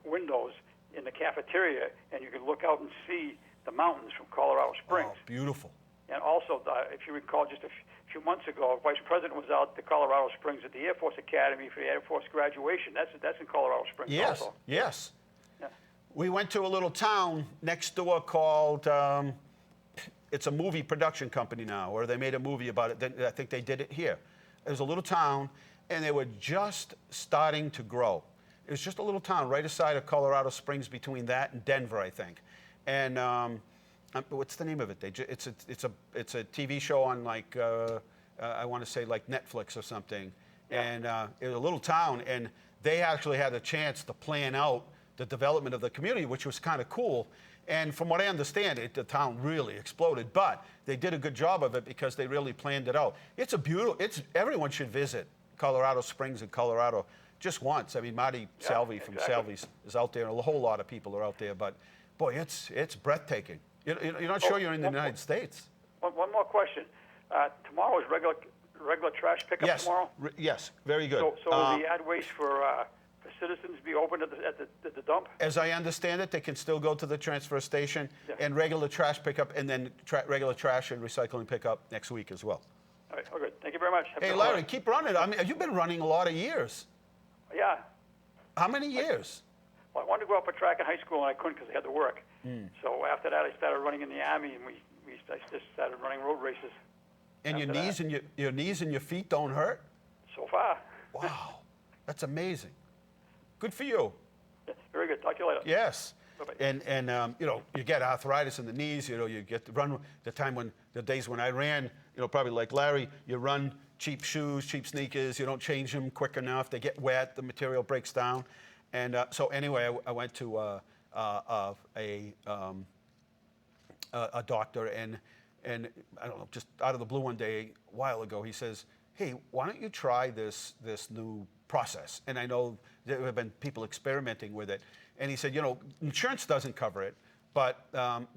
[SPEAKER 7] windows in the cafeteria, and you could look out and see the mountains from Colorado Springs.
[SPEAKER 2] Oh, beautiful.
[SPEAKER 7] And also, if you recall, just a few months ago, Vice President was out to Colorado Springs at the Air Force Academy for the Air Force graduation. That's in Colorado Springs also.
[SPEAKER 2] Yes.
[SPEAKER 7] Yeah.
[SPEAKER 2] We went to a little town next door called, it's a movie production company now, or they made a movie about it. I think they did it here. It was a little town, and they were just starting to grow. It was just a little town right aside of Colorado Springs, between that and Denver, I think. And what's the name of it? It's a TV show on, like I want to say like Netflix or something. Yeah. And it was a little town, and they actually had a chance to plan out the development of the community, which was kind of cool. And from what I understand, the town really exploded, but they did a good job of it because they really planned it out. It's a beautiful. Everyone should visit Colorado Springs and Colorado just once. I mean, Marty Salvi from Salvi's is out there, and a whole lot of people are out there. But boy, it's breathtaking. You're not sure you're in the United States.
[SPEAKER 7] One more question. Tomorrow is regular trash pickup tomorrow?
[SPEAKER 2] Yes, very good.
[SPEAKER 7] So will the ad waste for citizens be open at the dump?
[SPEAKER 2] As I understand it, they can still go to the transfer station and regular trash pickup, and then regular trash and recycling pickup next week as well.
[SPEAKER 7] All right, good. Thank you very much.
[SPEAKER 2] Hey, Larry, keep running. I mean, you've been running a lot of years.
[SPEAKER 7] Yeah.
[SPEAKER 2] How many years?
[SPEAKER 7] Well, I wanted to go up for track in high school, and I couldn't because I had to work. So after that, I started running in the Army, and I just started running road races.
[SPEAKER 2] And your knees and your feet don't hurt?
[SPEAKER 7] So far.
[SPEAKER 2] Wow, that's amazing. Good for you.
[SPEAKER 7] Yeah, very good. Talk to you later.
[SPEAKER 2] Yes.
[SPEAKER 7] Bye-bye.
[SPEAKER 2] And you know, you get arthritis in the knees. You know, you get to run. The days when I ran, you know, probably like Larry, you run cheap shoes, cheap sneakers. You don't change them quick enough. They get wet. The material breaks down. And so anyway, I went to of a doctor, and I don't know, just out of the blue one day a while ago, he says, "Hey, why don't you try this new process?" And I know there have been people experimenting with it, and he said, insurance doesn't cover it, but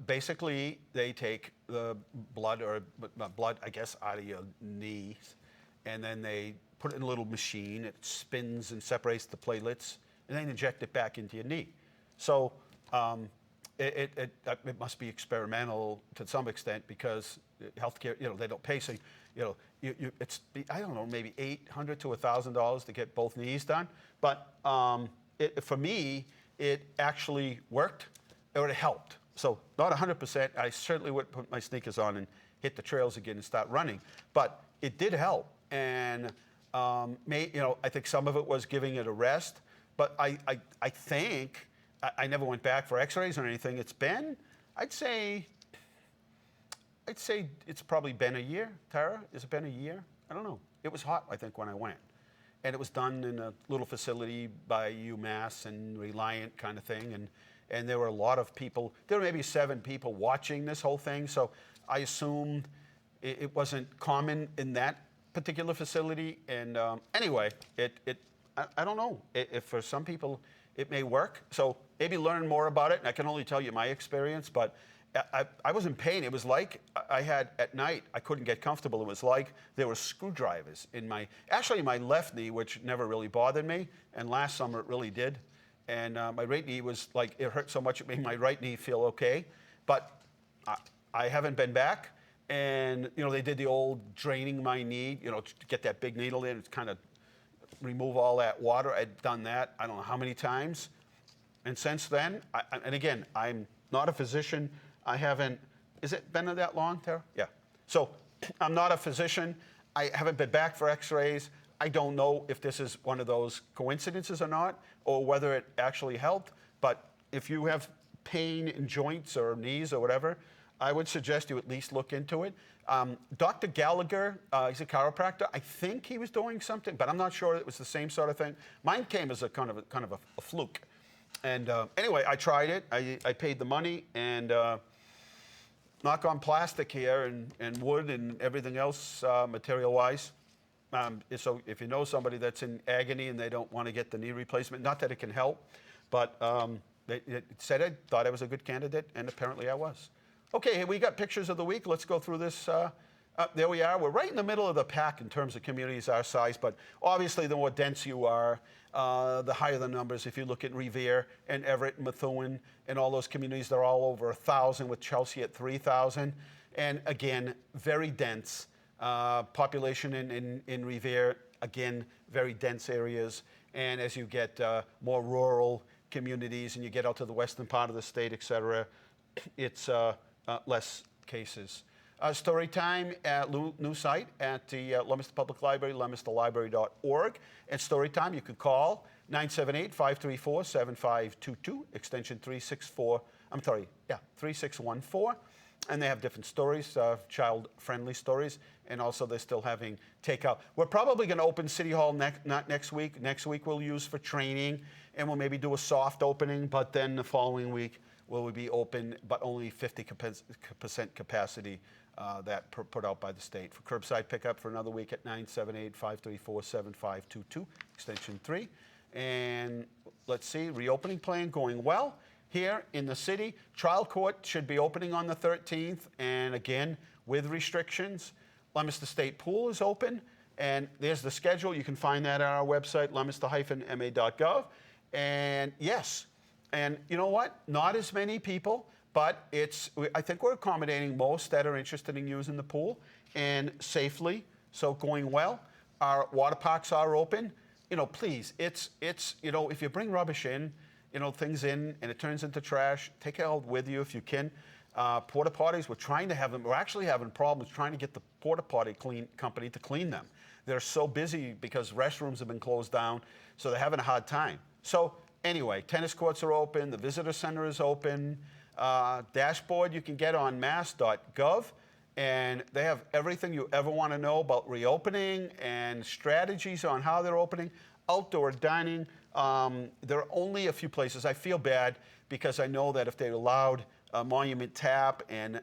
[SPEAKER 2] basically they take the blood, I guess, out of your knees, and then they put it in a little machine. It spins and separates the platelets, and then inject it back into your knee. So it must be experimental to some extent, because healthcare, they don't pay. So, it's, I don't know, maybe $800 to $1,000 to get both knees done. But for me, it actually worked, or it helped. So not 100%. I certainly wouldn't put my sneakers on and hit the trails again and start running. But it did help. And I think some of it was giving it a rest. But I think I never went back for X-rays or anything. It's been, I'd say it's probably been a year. Tara, has it been a year? I don't know. It was hot, I think, when I went. And it was done in a little facility by UMass and Reliant kind of thing. And there were a lot of people. There were maybe 7 people watching this whole thing. So I assumed it wasn't common in that particular facility. And anyway, I don't know. If for some people it may work. So maybe learn more about it. And I can only tell you my experience, but I was in pain. It was like I had, at night, I couldn't get comfortable. It was like there were screwdrivers in my left knee, which never really bothered me. And last summer it really did. And my right knee was like, it hurt so much it made my right knee feel okay. But I haven't been back. And, they did the old draining my knee, to get that big needle in, to kind of remove all that water. I'd done that, I don't know how many times. And since then, and again, I'm not a physician. I haven't, is it been that long, Tara? Yeah. So I'm not a physician. I haven't been back for X-rays. I don't know if this is one of those coincidences or not, or whether it actually helped. But if you have pain in joints or knees or whatever, I would suggest you at least look into it. Dr. Gallagher, he's a chiropractor. I think he was doing something, but I'm not sure it was the same sort of thing. Mine came as a kind of a fluke. And anyway, I tried it. I paid the money, and knock on plastic here and wood and everything else material-wise. So if you know somebody that's in agony and they don't want to get the knee replacement, not that it can help, but it said I thought I was a good candidate, and apparently I was. Okay, we got pictures of the week. Let's go through this. There we are. We're right in the middle of the pack in terms of communities our size, but obviously the more dense you are, the higher the numbers. If you look at Revere and Everett and Methuen and all those communities, they're all over 1,000, with Chelsea at 3,000. And again, very dense. Population in Revere, again, very dense areas. And as you get more rural communities and you get out to the western part of the state, et cetera, it's less cases. Story time at new site at the Leominster Public Library, leominsterlibrary.org. And story time, you could call 978-534-7522, extension 3614. And they have different stories, child-friendly stories, and also they're still having takeout. We're probably going to open City Hall not next week. Next week we'll use for training, and we'll maybe do a soft opening, but then the following week will be open, but only 50% capacity that put out by the state. For curbside pickup for another week at 978-534-7522, extension 3. And let's see, reopening plan going well here in the city. Trial court should be opening on the 13th, and again, with restrictions. Leominster State Pool is open, and there's the schedule. You can find that on our website, leominster-ma.gov. And yes, and you know what? Not as many people, but I think we're accommodating most that are interested in using the pool, and safely, so going well. Our water parks are open. Please, it's if you bring rubbish in, things in, and it turns into trash, take it out with you if you can. Porta potties, we're trying to have them. We're actually having problems trying to get the porta potty company to clean them. They're so busy because restrooms have been closed down, so they're having a hard time. So anyway, tennis courts are open. The visitor center is open. Dashboard you can get on mass.gov, and they have everything you ever want to know about reopening and strategies on how they're opening. Outdoor dining, there are only a few places. I feel bad. because I know that if they allowed Monument Tap and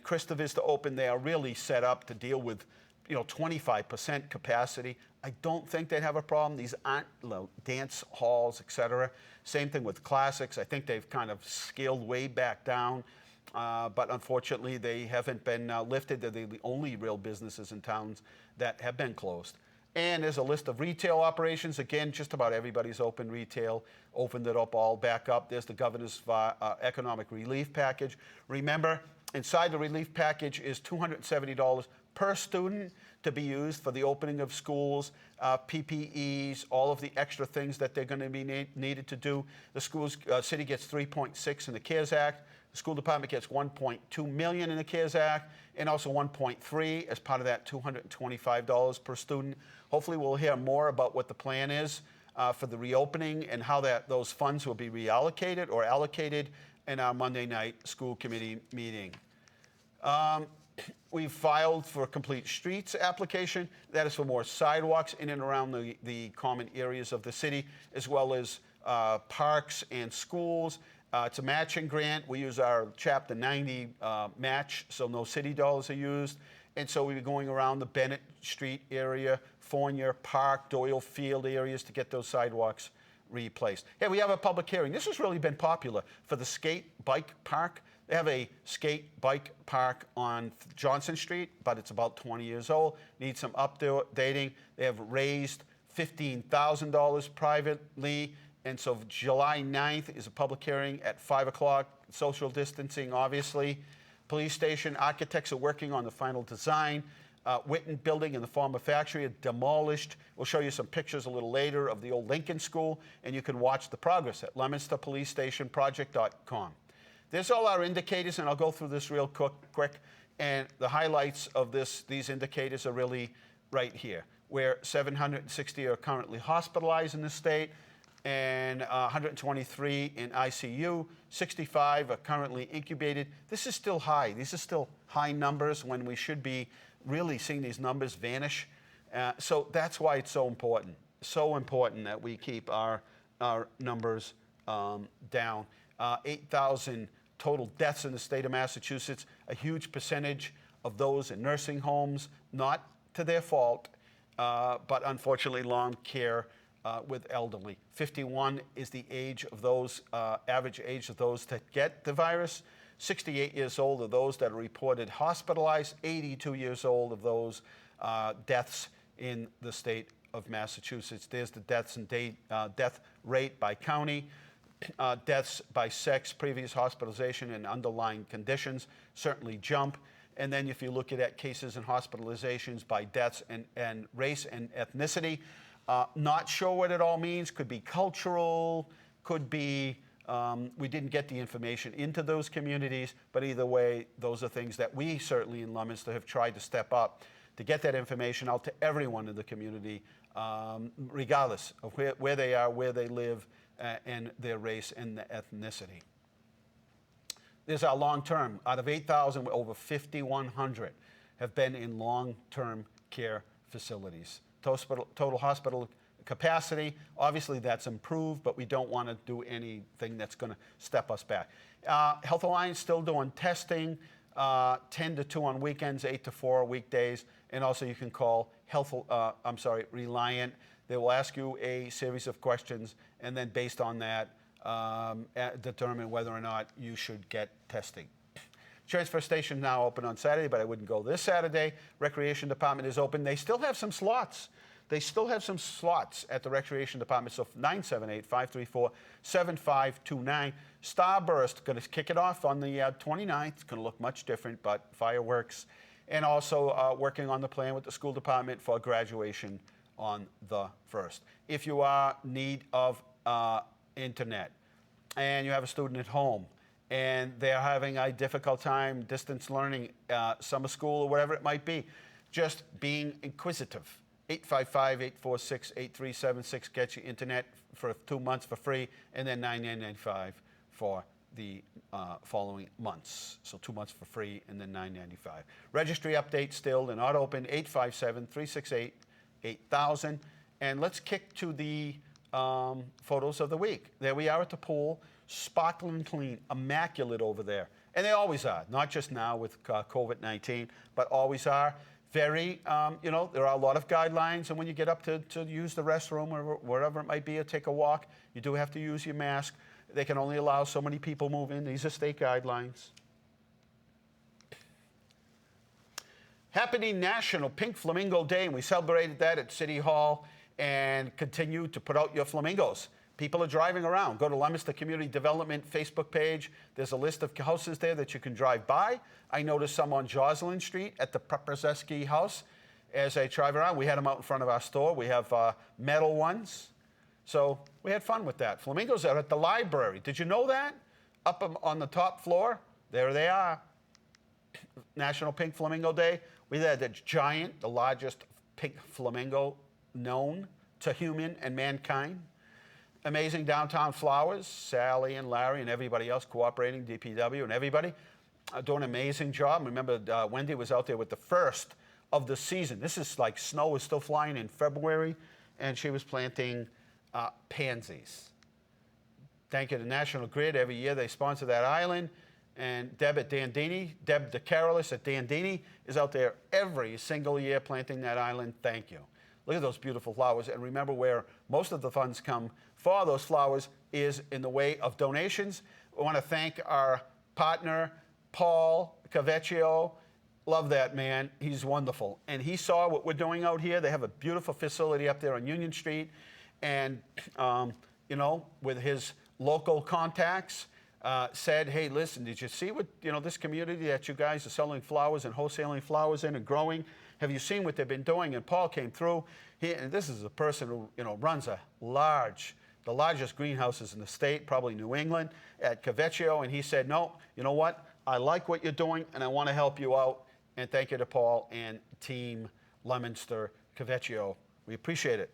[SPEAKER 2] Christopher's to open, they are really set up to deal with 25% capacity. I don't think they'd have a problem. These aren't dance halls, etc. Same thing with Classics. I think they've kind of scaled way back down, but unfortunately they haven't been lifted. They're the only real businesses in towns that have been closed. And there's a list of retail operations. Again, just about everybody's open retail, opened it up all back up. There's the governor's economic relief package. Remember, inside the relief package is $270 per student to be used for the opening of schools, PPEs, all of the extra things that they're going to be needed to do. The city gets 3.6 in the CARES Act. The school department gets 1.2 million in the CARES Act, and also 1.3 as part of that $225 per student. Hopefully we'll hear more about what the plan is for the reopening and how those funds will be reallocated or allocated in our Monday night school committee meeting. We've filed for a complete streets application. That is for more sidewalks in and around the common areas of the city, as well as parks and schools. It's a matching grant. We use our Chapter 90 match, so no city dollars are used. And so we'll be going around the Bennett Street area, Fournier Park, Doyle Field areas to get those sidewalks replaced. Hey, we have a public hearing. This has really been popular for the skate bike park. They have a skate bike park on Johnson Street, but it's about 20 years old. Needs some updating. They have raised $15,000 privately. And so July 9th is a public hearing at 5 o'clock. Social distancing, obviously. Police station architects are working on the final design. Witten building in the former factory are demolished. We'll show you some pictures a little later of the old Lincoln School, and you can watch the progress at LeominsterPoliceStationProject.com. There's all our indicators, and I'll go through this real quick. And the highlights of these indicators are really right here, where 760 are currently hospitalized in the state, and 123 in ICU. 65 are currently incubated. This is still high. These are still high numbers when we should be really seeing these numbers vanish. So that's why it's so important. So important that we keep our numbers down. 8,000 total deaths in the state of Massachusetts. A huge percentage of those in nursing homes, not to their fault, but unfortunately long care with elderly. 51 is the age of those, average age of those that get the virus. 68 years old are those that are reported hospitalized. 82 years old of those deaths in the state of Massachusetts. There's the deaths and death rate by county. Deaths by sex, previous hospitalization, and underlying conditions certainly jump. And then if you look at cases and hospitalizations by deaths and race and ethnicity, not sure what it all means. Could be cultural, could be we didn't get the information into those communities, but either way, those are things that we certainly in Leominster have tried to step up to get that information out to everyone in the community, regardless of where they are, where they live, and their race and the ethnicity. There's our long-term. Out of 8,000, over 5,100 have been in long-term care facilities. Total hospital capacity, obviously that's improved, but we don't want to do anything that's going to step us back. Health Alliance still doing testing, 10 to 2 on weekends, 8 to 4 weekdays, and also you can call Reliant. They will ask you a series of questions, and then based on that, determine whether or not you should get testing. Transfer station now open on Saturday, but I wouldn't go this Saturday. Recreation department is open. They still have some slots. They still have some slots at the Recreation Department, so 978-534-7529. Starburst, going to kick it off on the 29th. It's going to look much different, but fireworks. And also working on the plan with the school department for graduation on the 1st. If you are in need of internet and you have a student at home and they're having a difficult time distance learning, summer school or whatever it might be, just being inquisitive. 855-846-8376 gets you internet for 2 months for free, and then $9.95 for the following months. So 2 months for free and then $9.95. Registry update still and not open, 857-368-8000. And let's kick to the photos of the week. There we are at the pool. sparkling clean, immaculate over there. And they always are, not just now with COVID-19, but always are. Very, there are a lot of guidelines, and when you get up to use the restroom or wherever it might be or take a walk, you do have to use your mask. They can only allow so many people move in. These are state guidelines. Happening National Pink Flamingo Day, and we celebrated that at City Hall and continue to put out your flamingos. People are driving around. Go to Leominster Community Development Facebook page. There's a list of houses there that you can drive by. I noticed some on Joslyn Street at the Preprzeski house. As I drive around, we had them out in front of our store. We have metal ones. So we had fun with that. Flamingos are at the library. Did you know that? Up on the top floor, there they are. National Pink Flamingo Day. We had the giant, the largest pink flamingo known to human and mankind. Amazing downtown flowers. Sally and Larry and everybody else cooperating, DPW and everybody, doing an amazing job. Remember, Wendy was out there with the first of the season. This is like snow was still flying in February, and she was planting pansies. Thank you to National Grid. Every year they sponsor that island. And Deb DeCarolis at Dandini is out there every single year planting that island. Thank you. Look at those beautiful flowers. And remember, where most of the funds come for those flowers is in the way of donations. I want to thank our partner, Paul Cavecchio. Love that man. He's wonderful. And he saw what we're doing out here. They have a beautiful facility up there on Union Street. And, with his local contacts, said, hey, listen, did you see what, this community that you guys are selling flowers and wholesaling flowers in and growing? Have you seen what they've been doing? And Paul came through. And this is a person who, runs the largest greenhouses in the state, probably New England, at Cavecchio. And he said, no, you know what? I like what you're doing, and I want to help you out. And thank you to Paul and Team Leominster Cavecchio. We appreciate it,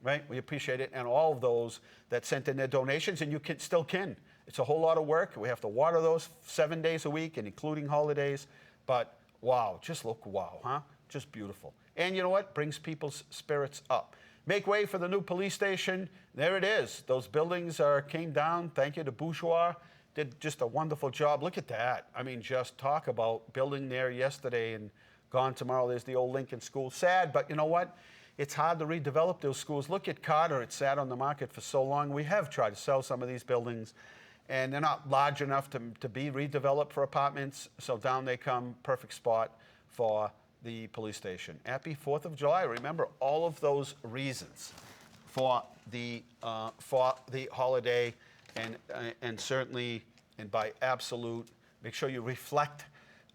[SPEAKER 2] right? We appreciate it. And all of those that sent in their donations, and you still can. It's a whole lot of work. We have to water those 7 days a week, and including holidays. But wow, just look wow, huh? Just beautiful. And you know what? Brings people's spirits up. Make way for the new police station. There it is. Those buildings came down. Thank you to Bourgeois. Did just a wonderful job. Look at that. I mean, just talk about building there yesterday and gone tomorrow. There's the old Lincoln School. Sad, but you know what? It's hard to redevelop those schools. Look at Carter. It sat on the market for so long. We have tried to sell some of these buildings, and they're not large enough to be redeveloped for apartments. So down they come. Perfect spot for the police station. Happy 4th of July. Remember all of those reasons for the holiday, and certainly, and by absolute, make sure you reflect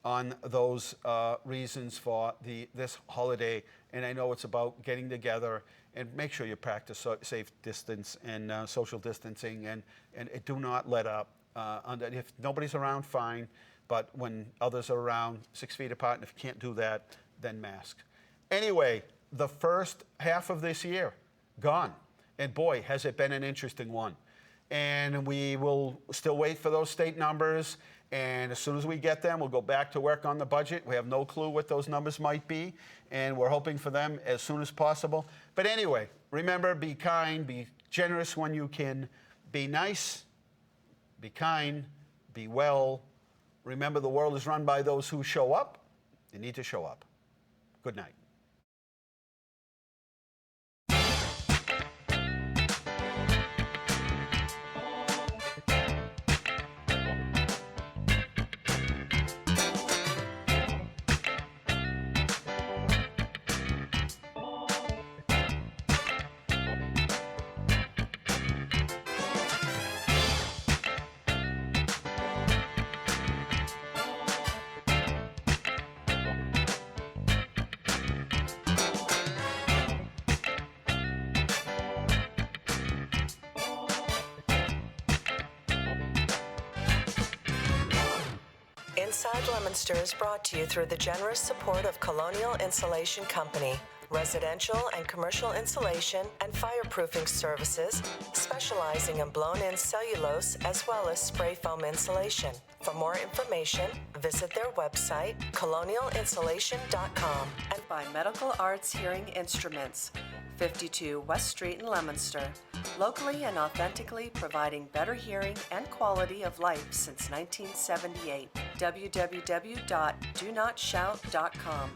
[SPEAKER 2] on those reasons for this holiday. And I know it's about getting together, and make sure you practice safe distance and social distancing, and do not let up. If nobody's around, fine. But when others are around, 6 feet apart, and if you can't do that, then mask. Anyway, the first half of this year, gone. And boy, has it been an interesting one. And we will still wait for those state numbers. And as soon as we get them, we'll go back to work on the budget. We have no clue what those numbers might be, and we're hoping for them as soon as possible. But anyway, remember, be kind, be generous when you can, be nice, be kind, be well. Remember, the world is run by those who show up. You need to show up. Good night.
[SPEAKER 1] Inside Leominster is brought to you through the generous support of Colonial Insulation Company, residential and commercial insulation and fireproofing services, specializing in blown-in cellulose as well as spray foam insulation. For more information, visit their website, colonialinsulation.com, and by Medical Arts Hearing Instruments, 52 West Street in Leominster, locally and authentically providing better hearing and quality of life since 1978. www.donotshout.com.